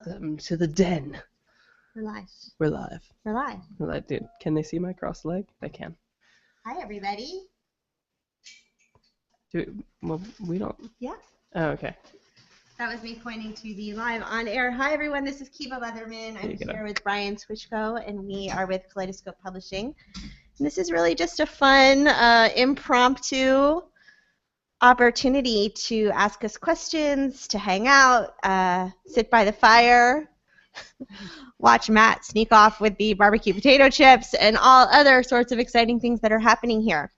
To the den. We're live. We're live. We're live. We're live, dude. Can they see my crossed leg? They can. Hi, everybody. Well, we don't. Yeah. Oh, okay. That was me pointing to the live on air. Hi, everyone. This is Kiva Leatherman. I'm here with Brian Switchko, and we are with Kaleidoscope Publishing. And this is really just a fun, impromptu opportunity to ask us questions, to hang out, sit by the fire, watch Matt sneak off with the barbecue potato chips, and all other sorts of exciting things that are happening here.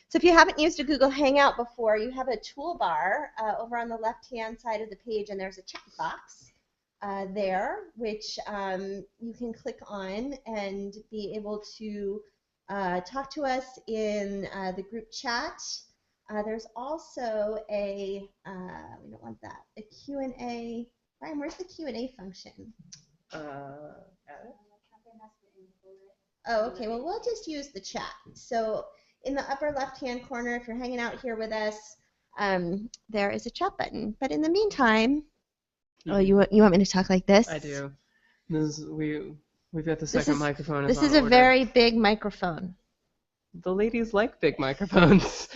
So if you haven't used a Google Hangout before, you have a toolbar over on the left-hand side of the page, and there's a chat box there, which you can click on and be able to talk to us in the group chat. There's also a, we don't want that, a Q&A. Brian, where's the Q&A function? Oh, okay. Well, we'll just use the chat. So in the upper left-hand corner, if you're hanging out here with us, there is a chat button. But in the meantime, oh, you want me to talk like this? I do. We've got the second microphone. This is a very big microphone. The ladies like big microphones.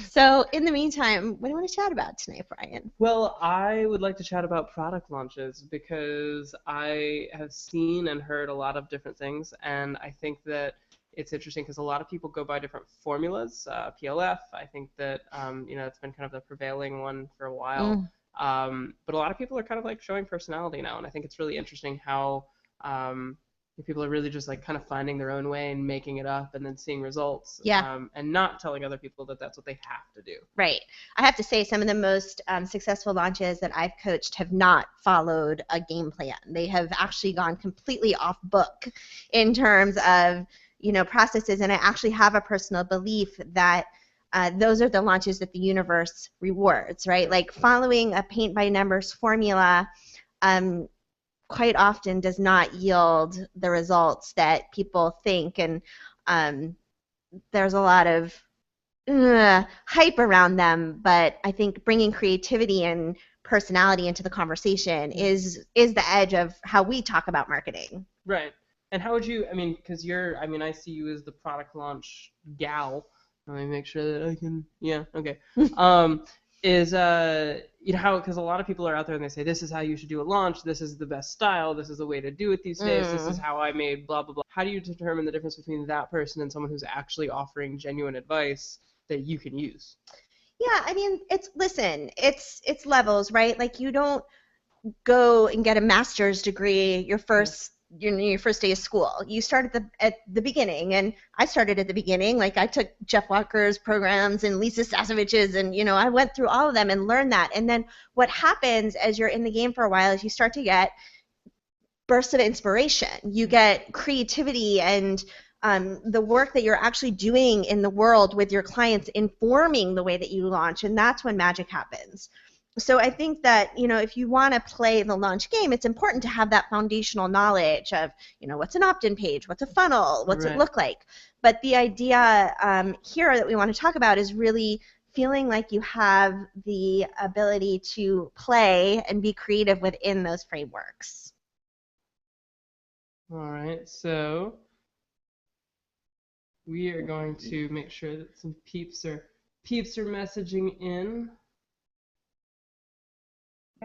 So in the meantime, what do you want to chat about tonight, Brian? Well, I would like to chat about product launches because I have seen and heard a lot of different things, and I think that it's interesting because a lot of people go by different formulas. PLF, I think that it's been kind of the prevailing one for a while. But a lot of people are kind of like showing personality now, and I think it's really interesting how people are really just like kind of finding their own way and making it up and then seeing results. Yeah. And not telling other people that that's what they have to do. Right. I have to say some of the most successful launches that I've coached have not followed a game plan. They have actually gone completely off book in terms of processes, and I actually have a personal belief that those are the launches that the universe rewards, right? Like following a paint by numbers formula quite often does not yield the results that people think, and there's a lot of hype around them, but I think bringing creativity and personality into the conversation is the edge of how we talk about marketing. Right. And how would you, because I see you as the product launch gal. Let me make sure that I can, yeah, okay. Because a lot of people are out there and they say, this is how you should do a launch, this is the best style, this is the way to do it these days, this is how I made blah, blah, blah. How do you determine the difference between that person and someone who's actually offering genuine advice that you can use? Yeah, it's levels, right? Like you don't go and get a master's degree your first day of school. You start at the beginning, and I started at the beginning. Like I took Jeff Walker's programs and Lisa Sasovich's, and I went through all of them and learned that. And then what happens as you're in the game for a while is you start to get bursts of inspiration. You get creativity and the work that you're actually doing in the world with your clients informing the way that you launch, and that's when magic happens. So I think that, if you want to play the launch game, it's important to have that foundational knowledge of, what's an opt-in page, what's a funnel, what's it look like. But the idea here that we want to talk about is really feeling like you have the ability to play and be creative within those frameworks. All right, so we are going to make sure that some peeps are messaging in.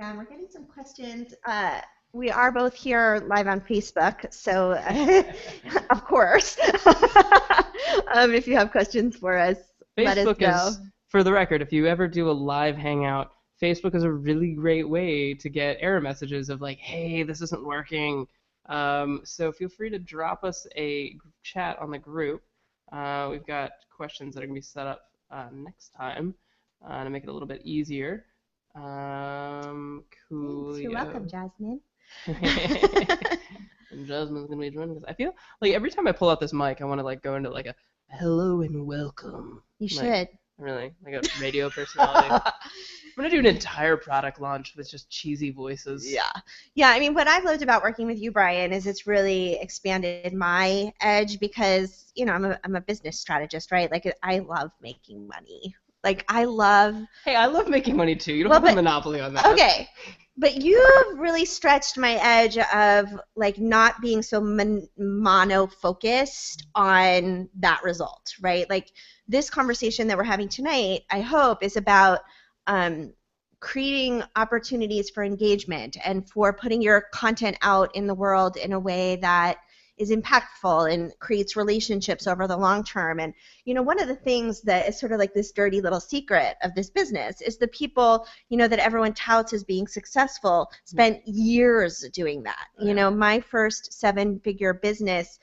And we're getting some questions. We are both here live on Facebook, so of course, if you have questions for us, let us know. Facebook is, for the record, if you ever do a live hangout, Facebook is a really great way to get error messages of like, hey, this isn't working. So feel free to drop us a chat on the group. We've got questions that are going to be set up next time to make it a little bit easier. Cool. You're welcome, Jasmine. And Jasmine's gonna be joining us. I feel like every time I pull out this mic, I want to like go into like a hello and welcome. You should. Really, like a radio personality. I'm gonna do an entire product launch with just cheesy voices. Yeah. What I've loved about working with you, Brian, is it's really expanded my edge because I'm a business strategist, right? Like I love making money. Like I love. Hey, I love making money too. You don't have a monopoly on that. Okay. But you've really stretched my edge of like not being so mono-focused on that result, right? Like this conversation that we're having tonight, I hope, is about creating opportunities for engagement and for putting your content out in the world in a way that is impactful and creates relationships over the long term. And one of the things that is sort of like this dirty little secret of this business is the people that everyone touts as being successful spent years doing that. My first 7-figure business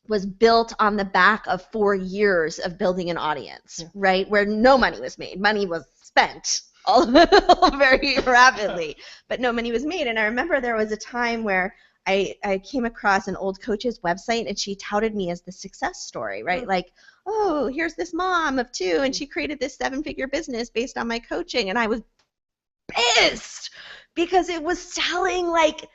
was built on the back of 4 years of building an audience, right? Where no money was made. Money was spent all very rapidly, but no money was made. And I remember there was a time where I came across an old coach's website, and she touted me as the success story, right? Like, oh, here's this mom of 2, and she created this 7-figure business based on my coaching. And I was pissed because it was telling like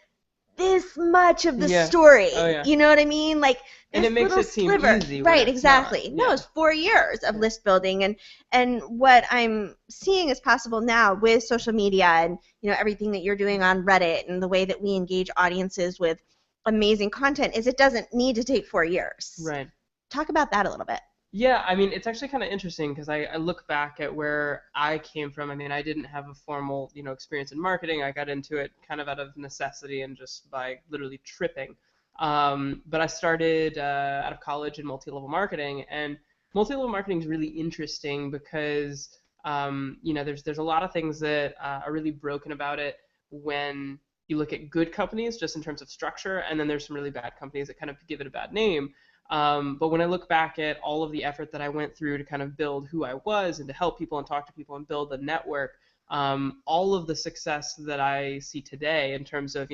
this much of the story. Oh, yeah. You know what I mean? Like, and it makes it seem easy. Right, exactly. No, it's 4 years of list building, and what I'm seeing is possible now with social media and everything that you're doing on Reddit and the way that we engage audiences with amazing content is it doesn't need to take 4 years. Right. Talk about that a little bit. Yeah, I mean, it's actually kind of interesting because I look back at where I came from. I mean, I didn't have a formal, experience in marketing. I got into it kind of out of necessity and just by literally tripping. But I started out of college in multi-level marketing, and multi-level marketing is really interesting because, there's a lot of things that are really broken about it when you look at good companies just in terms of structure, and then there's some really bad companies that kind of give it a bad name. But when I look back at all of the effort that I went through to kind of build who I was and to help people and talk to people and build a network, all of the success that I see today in terms of,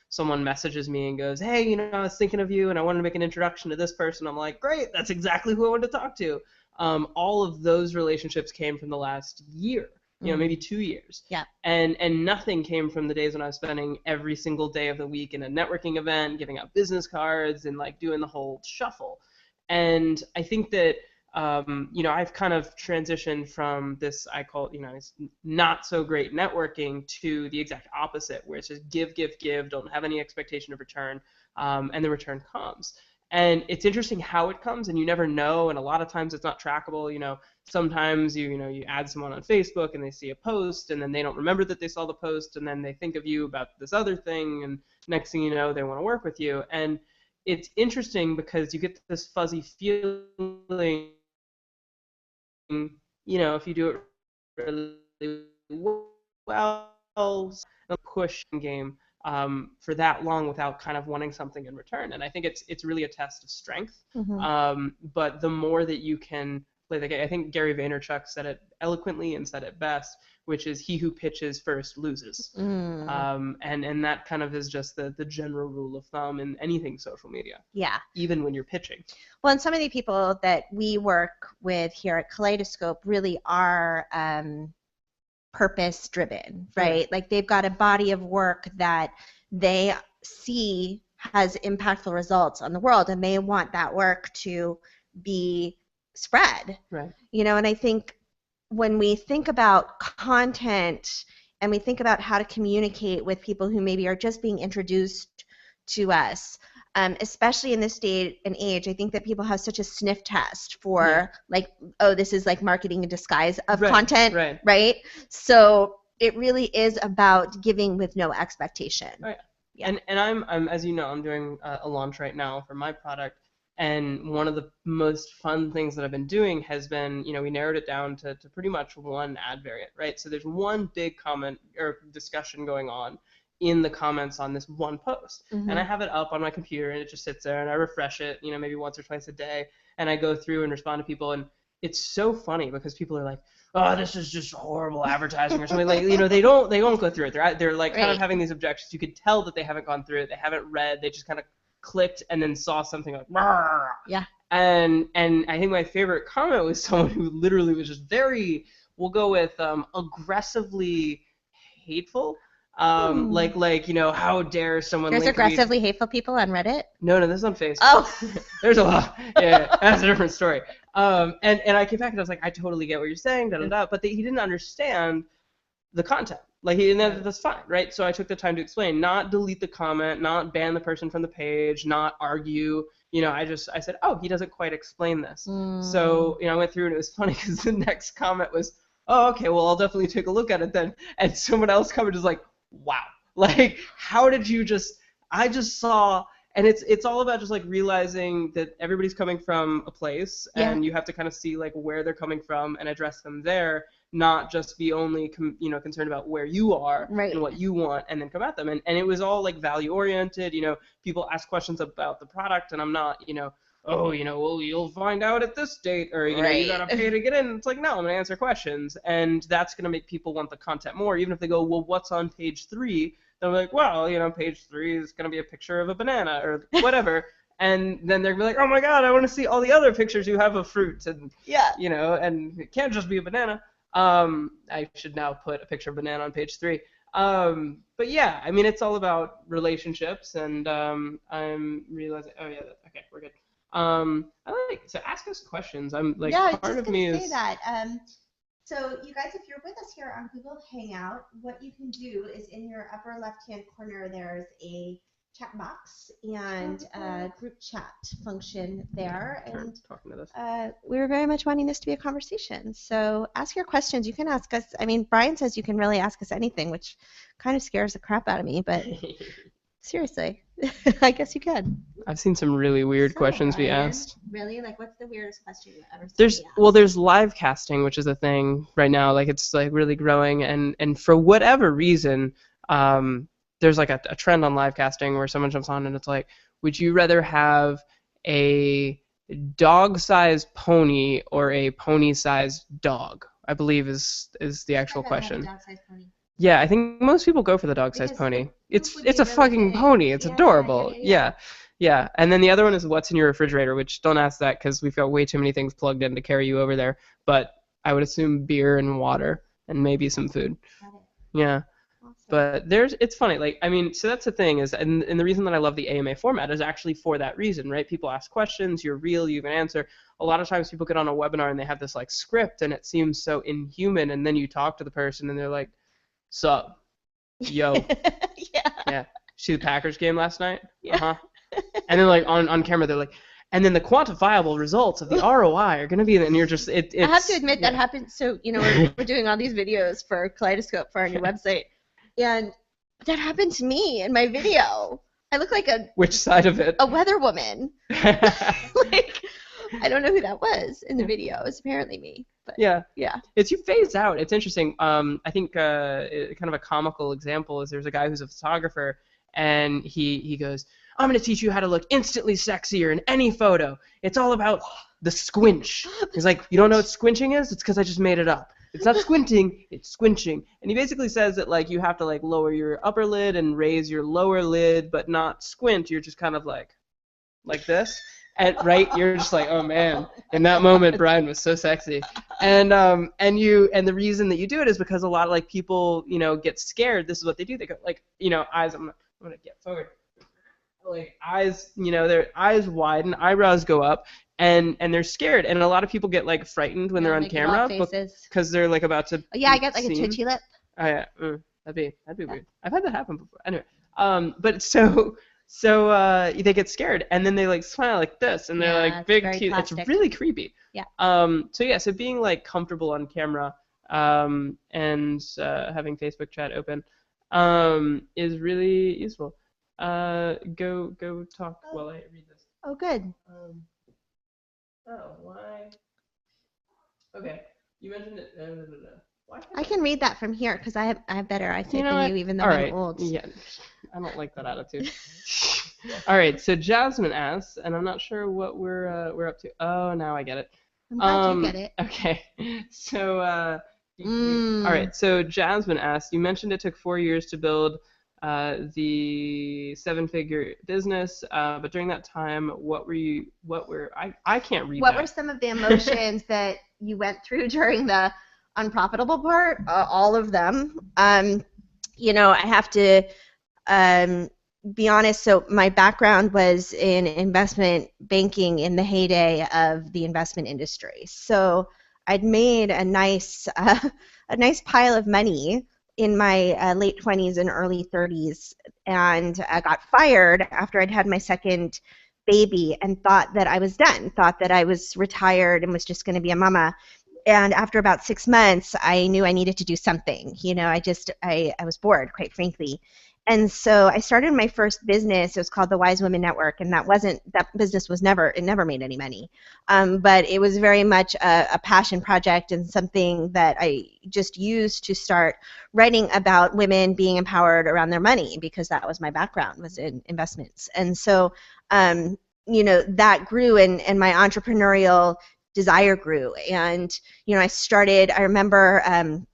someone messages me and goes, hey, I was thinking of you and I wanted to make an introduction to this person. I'm like, great, that's exactly who I wanted to talk to. All of those relationships came from the last year. Maybe 2 years. Yeah. And nothing came from the days when I was spending every single day of the week in a networking event, giving out business cards, and like doing the whole shuffle. And I think that, I've kind of transitioned from this, I call it, it's not so great networking to the exact opposite, where it's just give, don't have any expectation of return, and the return comes. And it's interesting how it comes, and you never know, and a lot of times it's not trackable. Sometimes you add someone on Facebook and they see a post, and then they don't remember that they saw the post, and then they think of you about this other thing, and next thing you know, they want to work with you. And it's interesting because you get this fuzzy feeling, if you do it really well, a push game. For that long without kind of wanting something in return. And I think it's really a test of strength. Mm-hmm. But the more that you can play the game, I think Gary Vaynerchuk said it eloquently and said it best, which is he who pitches first loses. And that kind of is just the general rule of thumb in anything social media. Yeah. Even when you're pitching. Well, and some of the people that we work with here at Kaleidoscope really are purpose driven, right? Like they've got a body of work that they see has impactful results on the world, and they want that work to be spread. Right. And I think when we think about content and we think about how to communicate with people who maybe are just being introduced to us, especially in this day and age, I think that people have such a sniff test for like, oh, this is like marketing in disguise of content, right? So it really is about giving with no expectation. Right. Yeah. And I'm as you know, I'm doing a launch right now for my product, and one of the most fun things that I've been doing has been, we narrowed it down to pretty much one ad variant, right? So there's one big comment or discussion going on in the comments on this one post. Mm-hmm. And I have it up on my computer, and it just sits there, and I refresh it, maybe once or twice a day, and I go through and respond to people. And it's so funny because people are like, oh, this is just horrible advertising or something. Like, they don't go through it. They're like kind of having these objections. You could tell that they haven't gone through it. They haven't read. They just kind of clicked and then saw something like, Rawr. Yeah. And I think my favorite comment was someone who literally was just very, we'll go with aggressively hateful. Like how dare someone There's link aggressively hateful people on Reddit? No, this is on Facebook. Oh. There's a lot. Yeah, that's a different story. And I came back and I was like, I totally get what you're saying, but he didn't understand the content. Like, and that's fine, right? So I took the time to explain, not delete the comment, not ban the person from the page, not argue. I said, oh, he doesn't quite explain this. So, I went through, and it was funny because the next comment was, oh, okay, well, I'll definitely take a look at it then. And someone else commented, like, wow, like, how did you I just saw. And it's all about just like realizing that everybody's coming from a place, and you have to kind of see like where they're coming from and address them there, not just be only concerned about where you are and what you want, and then come at them. And it was all like value oriented. People ask questions about the product, and I'm not well, you'll find out at this date, or you gotta pay to get in. It's like, no, I'm gonna answer questions, and that's gonna make people want the content more, even if they go, well, what's on page 3? They're like, well, page 3 is going to be a picture of a banana or whatever. And then they're going to be like, oh, my God, I want to see all the other pictures you have of fruits. And, and it can't just be a banana. I should now put a picture of a banana on page 3. But, yeah, I mean, it's all about relationships. And I'm realizing, okay, we're good. So ask us questions. I'm like, part of me is. Say that. So you guys, if you're with us here on Google Hangout, what you can do is in your upper left-hand corner, there's a chat box and a group chat function there. And talking to this. We're very much wanting this to be a conversation. So ask your questions. You can ask us. I mean, Brian says you can really ask us anything, which kind of scares the crap out of me, but seriously, I guess you can. I've seen some really weird questions be asked. Really? Like, what's the weirdest question you've ever seen? There's live casting, which is a thing right now. Like, it's like really growing, and for whatever reason, there's like a trend on live casting where someone jumps on and it's like, would you rather have a dog-sized pony or a pony-sized dog? I believe is the actual question. Dog-sized pony. Yeah, I think most people go for the dog-sized pony. It's a fucking pony. It's adorable. Yeah. And then the other one is what's in your refrigerator, which don't ask that because we've got way too many things plugged in to carry you over there. But I would assume beer and water and maybe some food. Yeah. Awesome. But it's funny. Like, I mean, so that's the thing is, and the reason that I love the AMA format is actually for that reason, right? People ask questions, you're real, you can answer. A lot of times people get on a webinar and they have this like script and it seems so inhuman, and then you talk to the person and they're like, sup, yo. Yeah. See the Packers game last night? Yeah. And then like on camera they're like, and then the quantifiable results of the ROI are going to be, and you're just I have to admit that happens. So we're doing all these videos for Kaleidoscope for our new website, and that happened to me in my video. I look like which side of it? A weather woman. Like, I don't know who that was in the video. It was apparently me. But, yeah. It's you phase out. It's interesting. I think kind of a comical example is there's a guy who's a photographer, and he goes, I'm going to teach you how to look instantly sexier in any photo. It's all about the squinch. He's like, you don't know what squinching is? It's because I just made it up. It's not squinting, it's squinching. And he basically says that like you have to like lower your upper lid and raise your lower lid, but not squint. You're just kind of like this. And right, you're just like, oh man. In that moment, Brian was so sexy. And the reason that you do it is because a lot of like people, get scared. This is what they do. They go like, eyes. I'm gonna get forward. Like eyes, their eyes widen, eyebrows go up, and they're scared. And a lot of people get like frightened when they're on camera because they're like about to. Yeah, I get like a twitchy lip. Oh yeah, that'd be weird. I've had that happen before. Anyway, but so they get scared, and then they like smile like this, and they're like big teeth. It's really creepy. Yeah. So being like comfortable on camera, and having Facebook chat open, is really useful. Go talk while I read this. Oh, good. Why? Okay, you mentioned it. I can read that from here because I have better eyesight than you, even though I'm old. Yeah, I don't like that attitude. All right, so Jasmine asks, and I'm not sure what we're up to. Oh, now I get it. I'm glad you get it. Okay, so all right, so Jasmine asked, you mentioned it took 4 years to build the 7-figure business, but during that time, I can't read What that. were some of the emotions that you went through during the unprofitable part? All of them. I have to be honest. So my background was in investment banking in the heyday of the investment industry. So I'd made a nice pile of money in my late 20s and early 30s, and I got fired after I'd had my second baby and thought that I was done, thought that I was retired and was just going to be a mama. And after about 6 months, I knew I needed to do something. I was bored, quite frankly. And so I started my first business. It was called the Wise Women Network, and that business was it never made any money. But it was very much a passion project and something that I just used to start writing about women being empowered around their money, because that was my background, was in investments. And so, that grew, and my entrepreneurial desire grew. And, I remember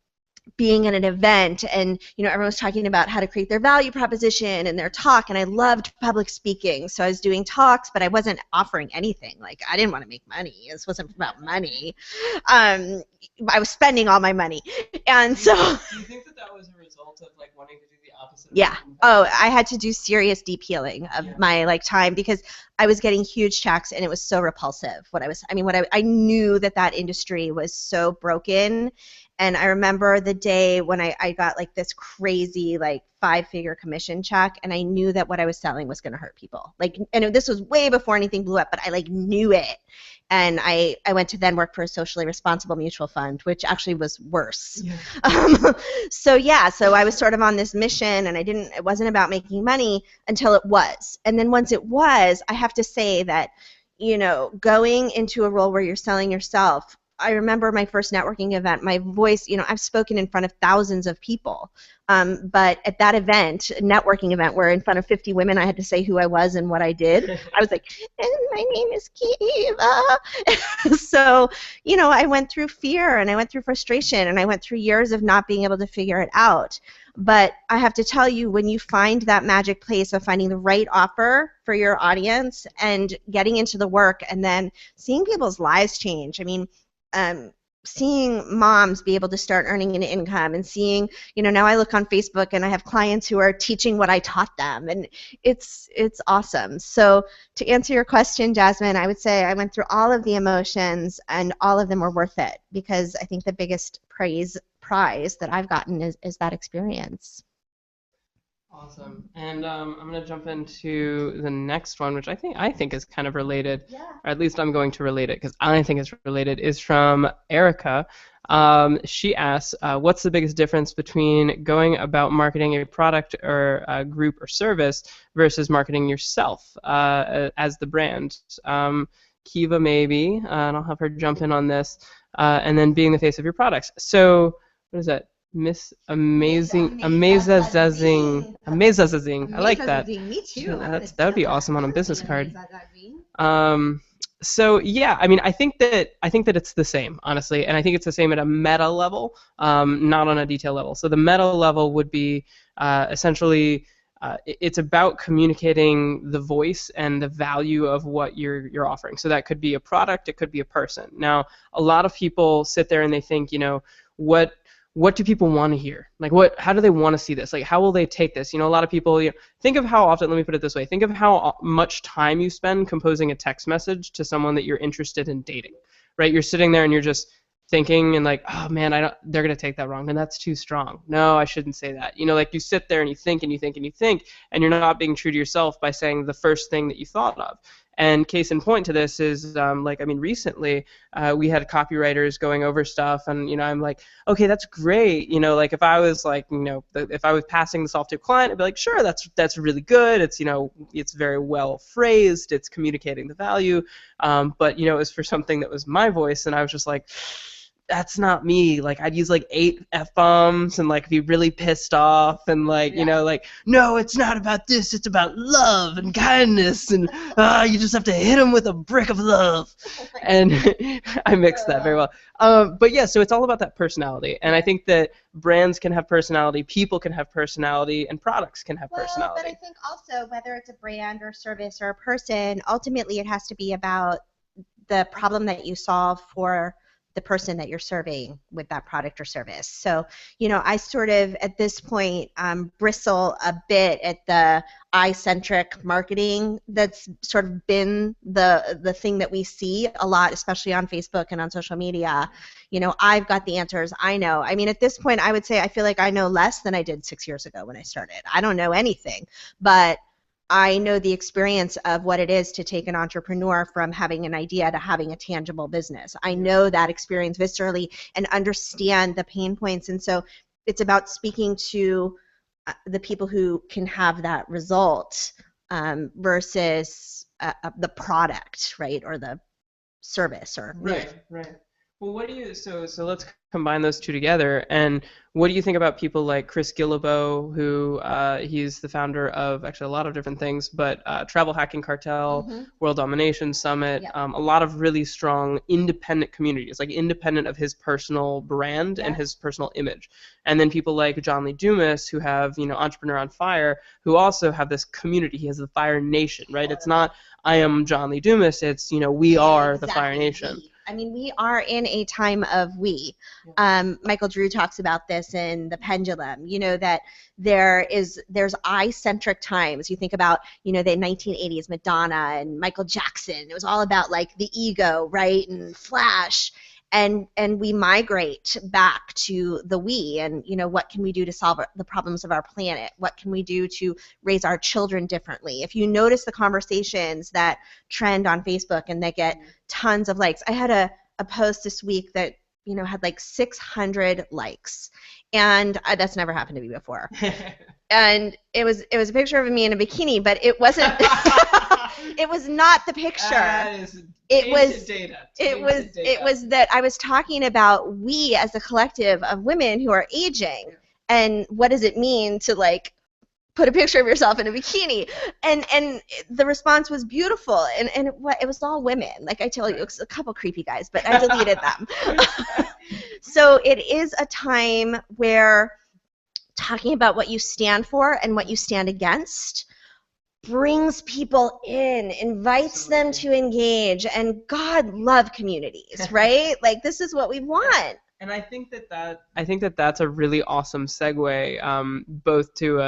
being at an event, and everyone was talking about how to create their value proposition and their talk, and I loved public speaking, so I was doing talks, but I wasn't offering anything. Like, I didn't want to make money. This wasn't about money. I was spending all my money. And so do you think that was a result of like wanting to do the opposite? Yeah. Oh, I had to do serious deep healing of my time, because I was getting huge checks and it was so repulsive. I knew that industry was so broken. And I remember the day when I got like this crazy like 5-figure commission check, and I knew that what I was selling was going to hurt people. And this was way before anything blew up, but I like knew it. And I went to then work for a socially responsible mutual fund, which actually was worse. Yeah. So I was sort of on this mission, and it wasn't about making money until it was. And then once it was, I have to say that, going into a role where you're selling yourself, I remember my first networking event, my voice, I've spoken in front of thousands of people. But at that event, networking event, where in front of 50 women, I had to say who I was and what I did. I was like, and my name is Kiva. So, I went through fear, and I went through frustration, and I went through years of not being able to figure it out. But I have to tell you, when you find that magic place of finding the right offer for your audience and getting into the work and then seeing people's lives change, seeing moms be able to start earning an income, and seeing, now I look on Facebook and I have clients who are teaching what I taught them, and it's awesome. So to answer your question, Jasmine, I would say I went through all of the emotions, and all of them were worth it, because I think the biggest prize that I've gotten is that experience. Awesome. And I'm going to jump into the next one, which I think is kind of related, or at least I'm going to relate it because I think it's related, is from Erica. She asks, what's the biggest difference between going about marketing a product or a group or service versus marketing yourself as the brand? Kiva maybe, and I'll have her jump in on this, and then being the face of your products. So what is that? Amazing. I like that. Me too. That would be awesome on a business card. So yeah, I think that it's the same, honestly, and I think it's the same at a meta level, not on a detail level. So the meta level would be essentially it's about communicating the voice and the value of what you're offering. So that could be a product, it could be a person. Now, a lot of people sit there and they think, what do people want to hear? Like, how do they want to see this? Like, how will they take this? A lot of people, think of how often, let me put it this way, think of how much time you spend composing a text message to someone that you're interested in dating, right? You're sitting there and you're just thinking and like, oh man, they're going to take that wrong, and that's too strong. No, I shouldn't say that. Like you sit there and you think and you think and you think, and you're not being true to yourself by saying the first thing that you thought of. And case in point to this is, recently we had copywriters going over stuff, and I'm like, okay, that's great. Like if I was like, if I was passing this off to a client, I'd be like, sure, that's really good. It's, it's very well phrased. It's communicating the value. But it was for something that was my voice, and I was just like, that's not me. Like I'd use like 8 F-bombs and like be really pissed off and like, like, no, it's not about this. It's about love and kindness, and you just have to hit them with a brick of love. And I mixed that very well. But yeah, so it's all about that personality. And I think that brands can have personality, people can have personality, and products can have personality. But I think also whether it's a brand or service or a person, ultimately it has to be about the problem that you solve for the person that you're serving with that product or service. So, you know, I sort of at this point bristle a bit at the I-centric marketing that's sort of been the thing that we see a lot, especially on Facebook and on social media. You know, I've got the answers. I know. I mean, at this point, I would say I feel like I know less than I did 6 years ago when I started. I don't know anything, but I know the experience of what it is to take an entrepreneur from having an idea to having a tangible business. I know that experience viscerally and understand the pain points. And so it's about speaking to the people who can have that result versus the product, right, or the service, or right. Well, what do you so let's combine those two together. And what do you think about people like Chris Guillebeau, who he's the founder of actually a lot of different things, but Travel Hacking Cartel, World Domination Summit, a lot of really strong independent communities, like independent of his personal brand and his personal image. And then people like John Lee Dumas, who have, you know, Entrepreneur on Fire, who also have this community. He has the Fire Nation, right? It's not I am John Lee Dumas. It's, you know, we are the Fire Nation. I mean, we are in a time of we. Michael Drew talks about this in The Pendulum, you know, that there's I-centric times. You think about, you know, the 1980s, Madonna and Michael Jackson. It was all about like the ego, right, and flash. And we migrate back to the we, and, you know, what can we do to solve the problems of our planet? What can we do to raise our children differently? If you notice the conversations that trend on Facebook and they get tons of likes. I had a post this week that, you know, had like 600 likes, and that's never happened to me before. And it was a picture of me in a bikini, but it wasn't. It was not the picture. It was that I was talking about we as a collective of women who are aging, and what does it mean to like put a picture of yourself in a bikini, and the response was beautiful, and it was all women. Like I tell you, it was a couple creepy guys, but I deleted them. So it is a time where talking about what you stand for and what you stand against brings people in, invites them to engage, and God love communities, right? Like this is what we want. And I think that that's a really awesome segue, both to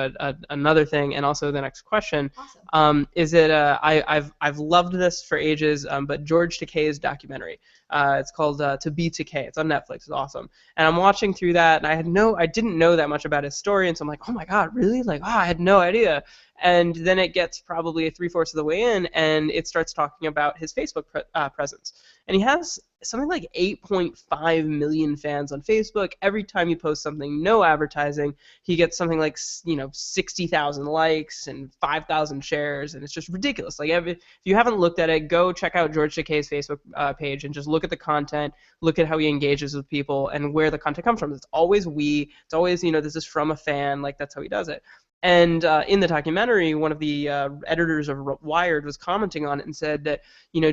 another thing and also the next question. Awesome. I've loved this for ages, but George Takei's documentary. It's called To Be Takei. It's on Netflix. It's awesome. And I'm watching through that, and I didn't know that much about his story, and so I'm like, oh my God, really? Like, I had no idea. And then it gets probably 3/4 of the way in, and it starts talking about his Facebook presence. And he has something like 8.5 million fans on Facebook. Every time you post something, no advertising, he gets something like 60,000 likes and 5,000 shares, and it's just ridiculous. Like if you haven't looked at it, go check out George Takei's Facebook page and just look at the content, look at how he engages with people and where the content comes from. It's always it's always, this is from a fan. Like that's how he does it. And in the documentary, one of the editors of Wired was commenting on it and said that,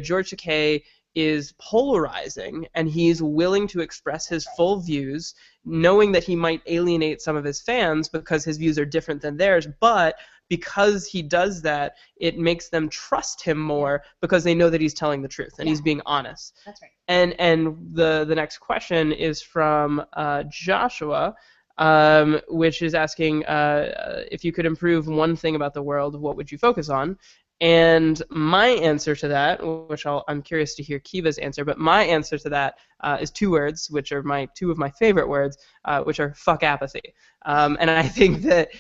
George Takei is polarizing, and he's willing to express his full views, knowing that he might alienate some of his fans because his views are different than theirs, but because he does that, it makes them trust him more because they know that he's telling the truth and he's being honest. That's right. And the next question is from Joshua, which is asking if you could improve one thing about the world, what would you focus on? And my answer to that, which I'm curious to hear Kiva's answer, but my answer to that is 2 words, which are two of my favorite words, which are fuck apathy. And I think that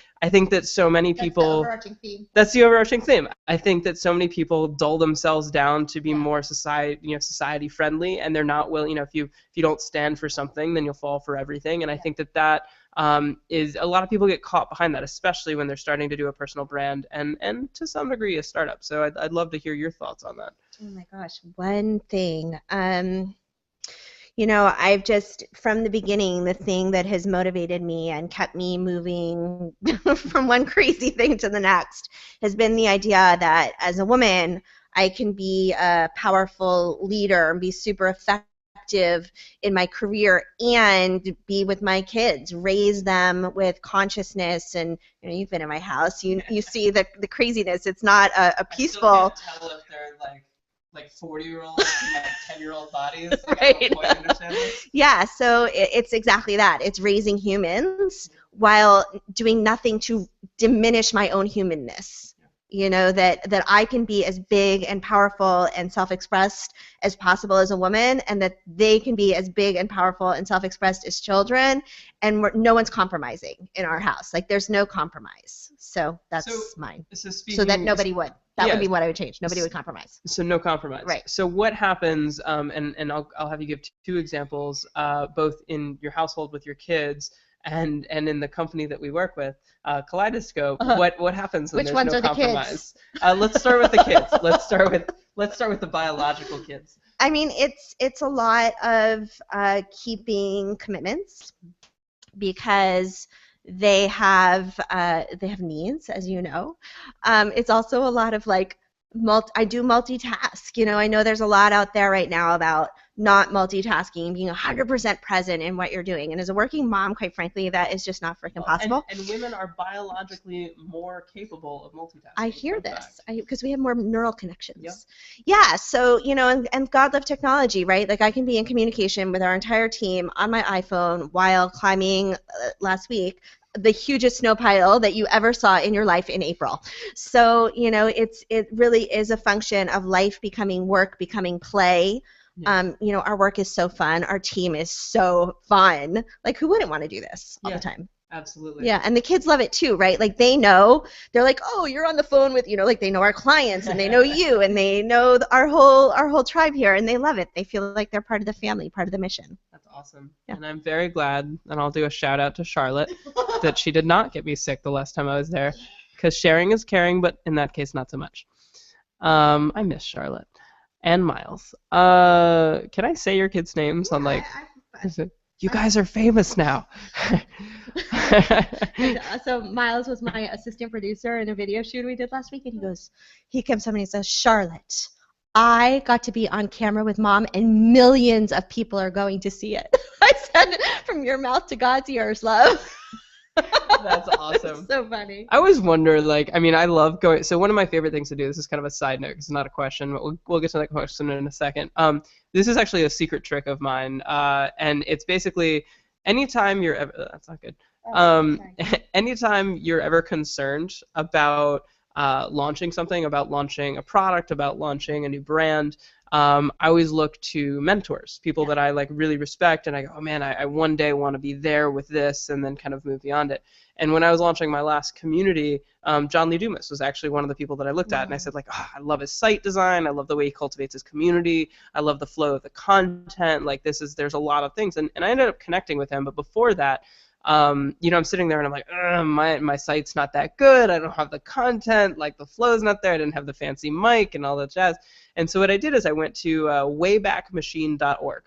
so many people. That's the overarching theme. That's the overarching theme. I think that so many people dull themselves down to be more society friendly, and they're not willing. If you don't stand for something, then you'll fall for everything. And I think that is a lot of people get caught behind that, especially when they're starting to do a personal brand and to some degree a startup. So I'd love to hear your thoughts on that. Oh my gosh, one thing. I've just, from the beginning, the thing that has motivated me and kept me moving from one crazy thing to the next has been the idea that as a woman, I can be a powerful leader and be super effective in my career and be with my kids, raise them with consciousness. And you've been in my house, you see the craziness. It's not a peaceful. I still can't tell if they're like like 40-year-olds in like 10-year-old bodies. Like, Right. I don't quite understand this. Yeah, so it's exactly that. It's raising humans while doing nothing to diminish my own humanness. You know, that I can be as big and powerful and self-expressed as possible as a woman, and that they can be as big and powerful and self-expressed as children, and no one's compromising in our house. Like, there's no compromise. So that's mine. So that nobody would. That would be what I would change. Nobody would compromise. So no compromise. Right. So what happens, and I'll have you give two examples, both in your household with your kids and in the company that we work with, Kaleidoscope. What happens when Which there's ones no are the compromise? kids? Let's start with the kids. Let's start with the biological kids. I mean, it's a lot of keeping commitments, because they have needs, as you know. It's also a lot of like I do multitask. You know, I know there's a lot out there right now about not multitasking, being 100% present in what you're doing. And as a working mom, quite frankly, that is just not freaking possible. And women are biologically more capable of multitasking. I hear this because we have more neural connections. Yep. Yeah, so, you know, and God love technology, right? Like, I can be in communication with our entire team on my iPhone while climbing last week the hugest snow pile that you ever saw in your life in April. So, you know, it really is a function of life becoming work, becoming play. Yeah. You know, our work is so fun. Our team is so fun. Like, who wouldn't want to do this all the time? Absolutely. Yeah, and the kids love it too, right? Like, they know, they're like, oh, you're on the phone with, you know, like, they know our clients, and they know you, and they know our whole tribe here, and they love it. They feel like they're part of the family, part of the mission. That's awesome. Yeah. And I'm very glad, and I'll do a shout out to Charlotte, that she did not get me sick the last time I was there, because sharing is caring, but in that case, not so much. I miss Charlotte. And Miles. Can I say your kids' names on, like... You guys are famous now. So Miles was my assistant producer in a video shoot we did last week, and he comes up and he says, Charlotte, I got to be on camera with Mom, and millions of people are going to see it. I said, from your mouth to God's ears, love. That's awesome. It's so funny. I always wonder, like, I mean, I love going. So one of my favorite things to do, this is kind of a side note, because it's not a question, but we'll get to that question in a second. This is actually a secret trick of mine, and it's basically anytime you're ever, that's not good. Anytime you're ever concerned about launching something, about launching a product, about launching a new brand, I always look to mentors, people that I like really respect, and I go, oh man, I one day want to be there with this, and then kind of move beyond it. And when I was launching my last community, John Lee Dumas was actually one of the people that I looked at, and I said, like, oh, I love his site design, I love the way he cultivates his community, I love the flow of the content, like there's a lot of things, and I ended up connecting with him. But before that, you know, I'm sitting there and I'm like, my site's not that good, I don't have the content, like the flow's not there, I didn't have the fancy mic and all that jazz. And so what I did is I went to waybackmachine.org.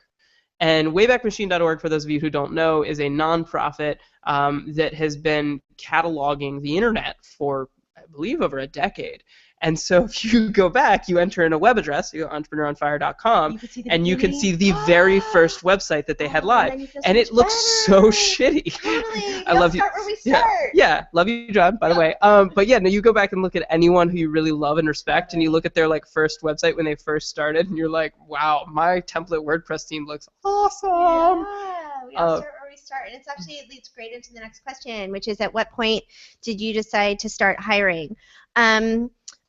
And waybackmachine.org, for those of you who don't know, is a nonprofit that has been cataloging the internet for, I believe, over a decade. And so if you go back, you enter in a web address, you go entrepreneuronfire.com, and you can see the very first website that they had live. And it looks so shitty. Totally. I love you. Start where we start. Yeah, love you, John, by the way. But yeah, no, you go back and look at anyone who you really love and respect, and you look at their like first website when they first started, and you're like, wow, my template WordPress team looks awesome. Yeah, we all start where we start. And it leads great into the next question, which is, at what point did you decide to start hiring?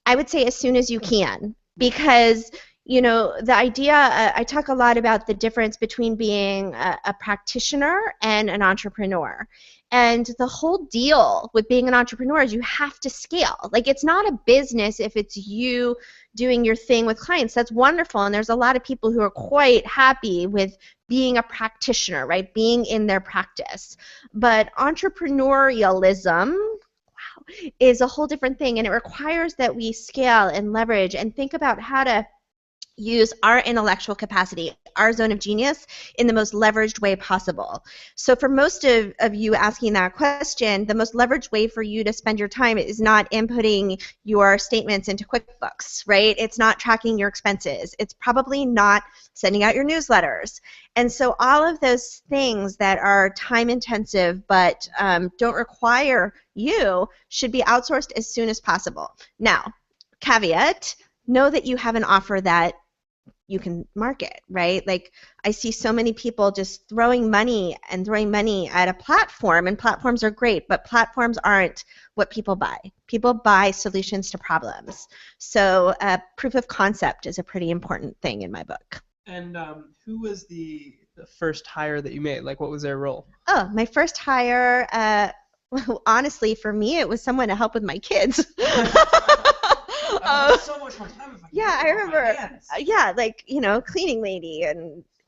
I would say as soon as you can, because, you know, the idea, I talk a lot about the difference between being a practitioner and an entrepreneur. And the whole deal with being an entrepreneur is you have to scale. Like, it's not a business if it's you doing your thing with clients. That's wonderful. And there's a lot of people who are quite happy with being a practitioner, right? Being in their practice. But entrepreneurialism is a whole different thing, and it requires that we scale and leverage and think about how to use our intellectual capacity, our zone of genius, in the most leveraged way possible. So for most of you asking that question, the most leveraged way for you to spend your time is not inputting your statements into QuickBooks, right? It's not tracking your expenses. It's probably not sending out your newsletters. And so all of those things that are time intensive but don't require you should be outsourced as soon as possible. Now, caveat, know that you have an offer that you can market, right? Like I see so many people just throwing money at a platform, and platforms are great, but platforms aren't what people buy. People buy solutions to problems. So proof of concept is a pretty important thing in my book. And who was the first hire that you made? Like, what was their role? Oh, my first hire, honestly, for me, it was someone to help with my kids. I so much more time if I Yeah, I remember. Yeah, like, cleaning lady,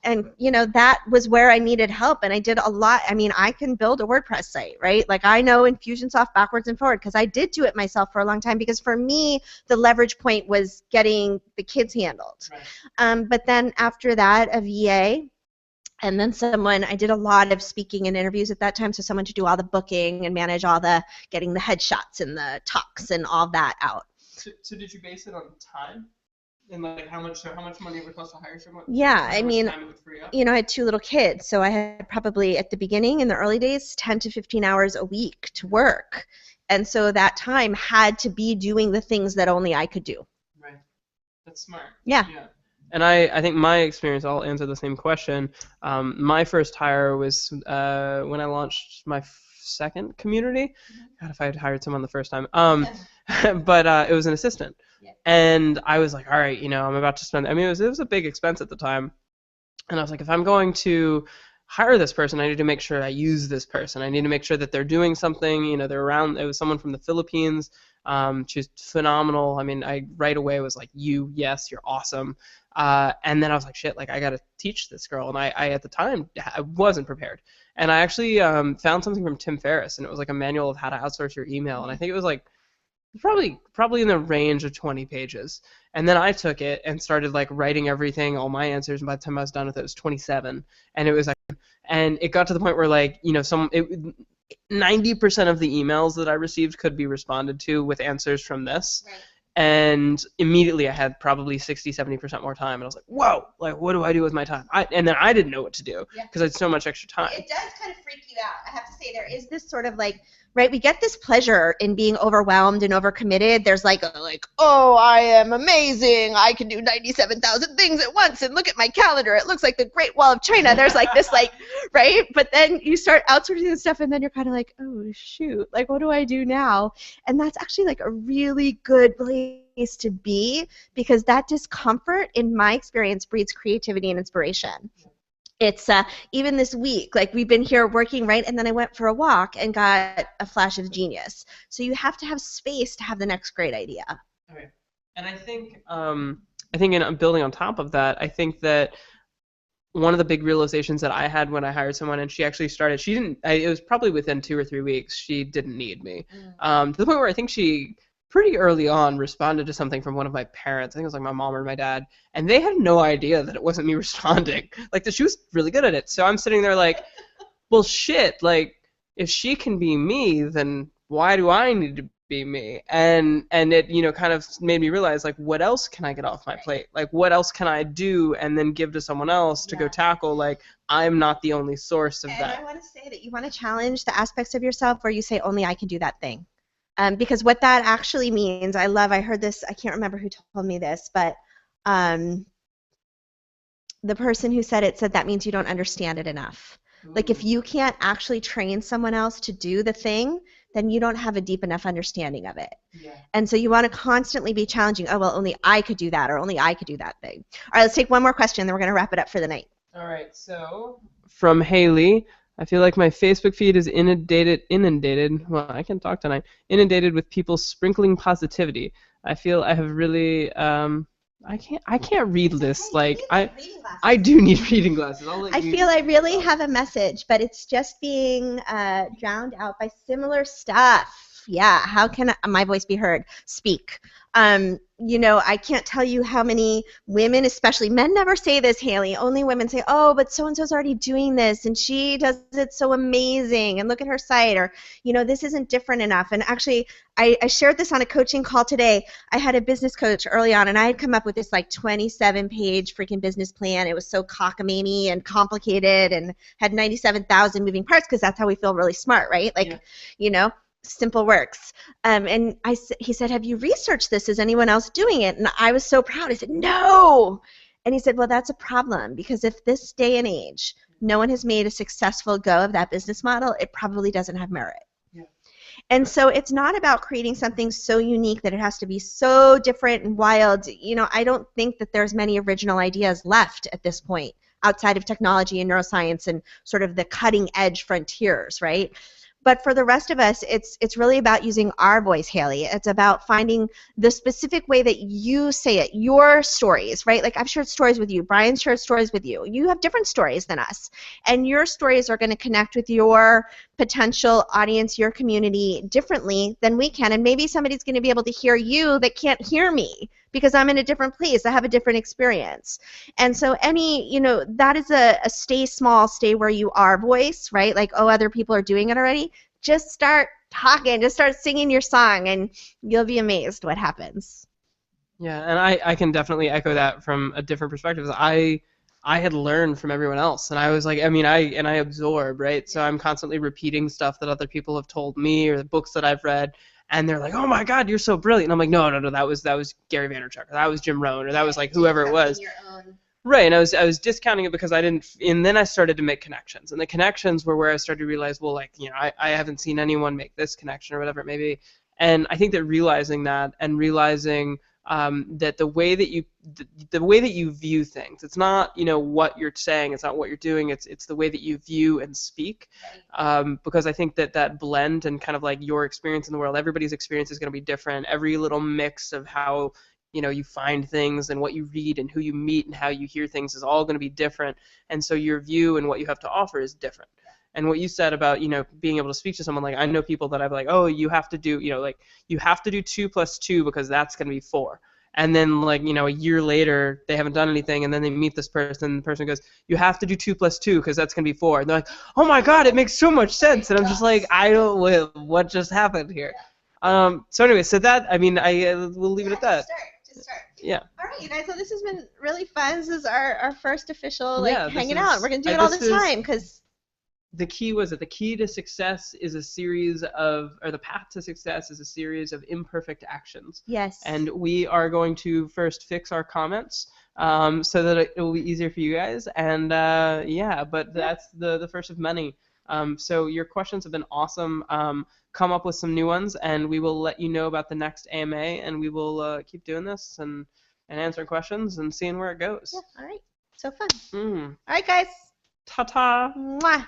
and that was where I needed help, and I did a lot. I mean, I can build a WordPress site, right? Like I know Infusionsoft backwards and forward because I did do it myself for a long time, because for me the leverage point was getting the kids handled. Right. But then after that, a VA. And then I did a lot of speaking and interviews at that time, so someone to do all the booking and manage all the getting the headshots and the talks and all that out. So did you base it on time? And like how much money it would cost to hire someone? Yeah, I mean, I had 2 little kids, so I had probably at the beginning, in the early days, 10 to 15 hours a week to work. And so that time had to be doing the things that only I could do. Right. That's smart. Yeah. And I think my experience, I'll answer the same question. My first hire was when I launched my second community. God, if I had hired someone the first time. But it was an assistant. Yeah. And I was like, all right, I'm about to spend, it was a big expense at the time. And I was like, if I'm going to hire this person, I need to make sure I use this person. I need to make sure that they're doing something, they're around. It was someone from the Philippines. She's phenomenal. I mean, I right away was like, yes, you're awesome. And then I was like, shit, like I got to teach this girl. And I at the time, I wasn't prepared. And I actually found something from Tim Ferriss, and it was like a manual of how to outsource your email. And I think it was like probably in the range of 20 pages. And then I took it and started like writing everything, all my answers. And by the time I was done with it, it was 27. And it was like, and it got to the point where like, 90% of the emails that I received could be responded to with answers from this. Right. And immediately I had probably 60-70% more time. And I was like, whoa, like what do I do with my time? And then I didn't know what to do because I had so much extra time. It does kind of freak you out. I have to say, there is this sort of like, right, we get this pleasure in being overwhelmed and overcommitted. There's like, oh, I am amazing. I can do 97,000 things at once, and look at my calendar. It looks like the Great Wall of China. There's like this, like, right? But then you start outsourcing the stuff, and then you're kind of like, oh, shoot, like, what do I do now? And that's actually like a really good place to be, because that discomfort, in my experience, breeds creativity and inspiration. It's even this week, like we've been here working, right? And then I went for a walk and got a flash of genius. So you have to have space to have the next great idea. Okay. And I think in building on top of that, I think that one of the big realizations that I had when I hired someone, and she actually started, it was probably within 2 or 3 weeks, she didn't need me. To the point where I think she pretty early on responded to something from one of my parents. I think it was like my mom or my dad, and they had no idea that it wasn't me responding. Like that she was really good at it. So I'm sitting there like, well, shit. Like if she can be me, then why do I need to be me? And it kind of made me realize like, what else can I get off my plate? Like what else can I do and then give to someone else to go tackle? Like I'm not the only source of that. And I want to say that you want to challenge the aspects of yourself where you say only I can do that thing. Because what that actually means, I heard this, I can't remember who told me this, but the person who said it said that means you don't understand it enough. Ooh. Like if you can't actually train someone else to do the thing, then you don't have a deep enough understanding of it. Yeah. And so you want to constantly be challenging, oh, well, only I could do that, or only I could do that thing. All right, let's take one more question, then we're going to wrap it up for the night. All right, so from Haley, I feel like my Facebook feed is inundated. Well, I can talk tonight. Inundated with people sprinkling positivity. I feel I have really. I can't read this. Like I do need reading glasses. I feel I really have a message, but it's just being drowned out by similar stuff. Yeah. How can my voice be heard? Speak. I can't tell you how many women, especially men, never say this, Haley. Only women say, oh, but so-and-so's already doing this, and she does it so amazing, and look at her site, or, this isn't different enough. And actually, I shared this on a coaching call today. I had a business coach early on, and I had come up with this, 27-page freaking business plan. It was so cockamamie and complicated and had 97,000 moving parts, because that's how we feel really smart, right? Simple works. And he said, have you researched this? Is anyone else doing it? And I was so proud. I said, no. And he said, well, that's a problem, because if this day and age no one has made a successful go of that business model, it probably doesn't have merit. Yeah. And so it's not about creating something so unique that it has to be so different and wild. You know, I don't think that there's many original ideas left at this point outside of technology and neuroscience and sort of the cutting edge frontiers, right? But for the rest of us, it's really about using our voice, Haley. It's about finding the specific way that you say it, your stories, right? Like I've shared stories with you. Brian's shared stories with you. You have different stories than us. And your stories are going to connect with your potential audience, your community differently than we can. And maybe somebody's going to be able to hear you that can't hear me because I'm in a different place. I have a different experience. And so that is a stay small, stay where you are voice, right? Like, oh, other people are doing it already. Just start talking, just start singing your song, and you'll be amazed what happens. Yeah, and I can definitely echo that from a different perspective. I had learned from everyone else, and I was like, I absorb, right? So I'm constantly repeating stuff that other people have told me or the books that I've read, and they're like, oh my God, you're so brilliant. And I'm like, no, that was Gary Vaynerchuk, or that was Jim Rohn, or that was like whoever it was. Right, and I was discounting it because I didn't, and then I started to make connections, and the connections were where I started to realize, well, like, I haven't seen anyone make this connection or whatever it may be, and I think that realizing that and realizing that the way that you view things, it's not what you're saying, it's not what you're doing, it's the way that you view and speak, because I think that blend and kind of like your experience in the world, everybody's experience is going to be different. Every little mix of how you find things and what you read and who you meet and how you hear things is all going to be different, and so your view and what you have to offer is different. And what you said about being able to speak to someone, like I know people that I've like, oh, you have to do you have to do 2 + 2 because that's going to be 4. And then a year later they haven't done anything, and then they meet this person and the person goes, you have to do 2 + 2 because that's going to be 4. And they're like, oh my God, it makes so much sense. And I'm just like, I don't, what just happened here? So anyway, so that, we'll leave it at that. Just start. Yeah. All right, you guys. So this has been really fun. This is our first official hanging out. We're gonna do it all the time because the key to success is a series of, or the path to success is a series of imperfect actions. Yes. And we are going to first fix our comments so that it will be easier for you guys. And but that's the first of many. So your questions have been awesome. Come up with some new ones, and we will let you know about the next AMA, and we will keep doing this and answering questions and seeing where it goes. Yeah, all right. So fun. Mm. All right, guys. Ta-ta. Mwah.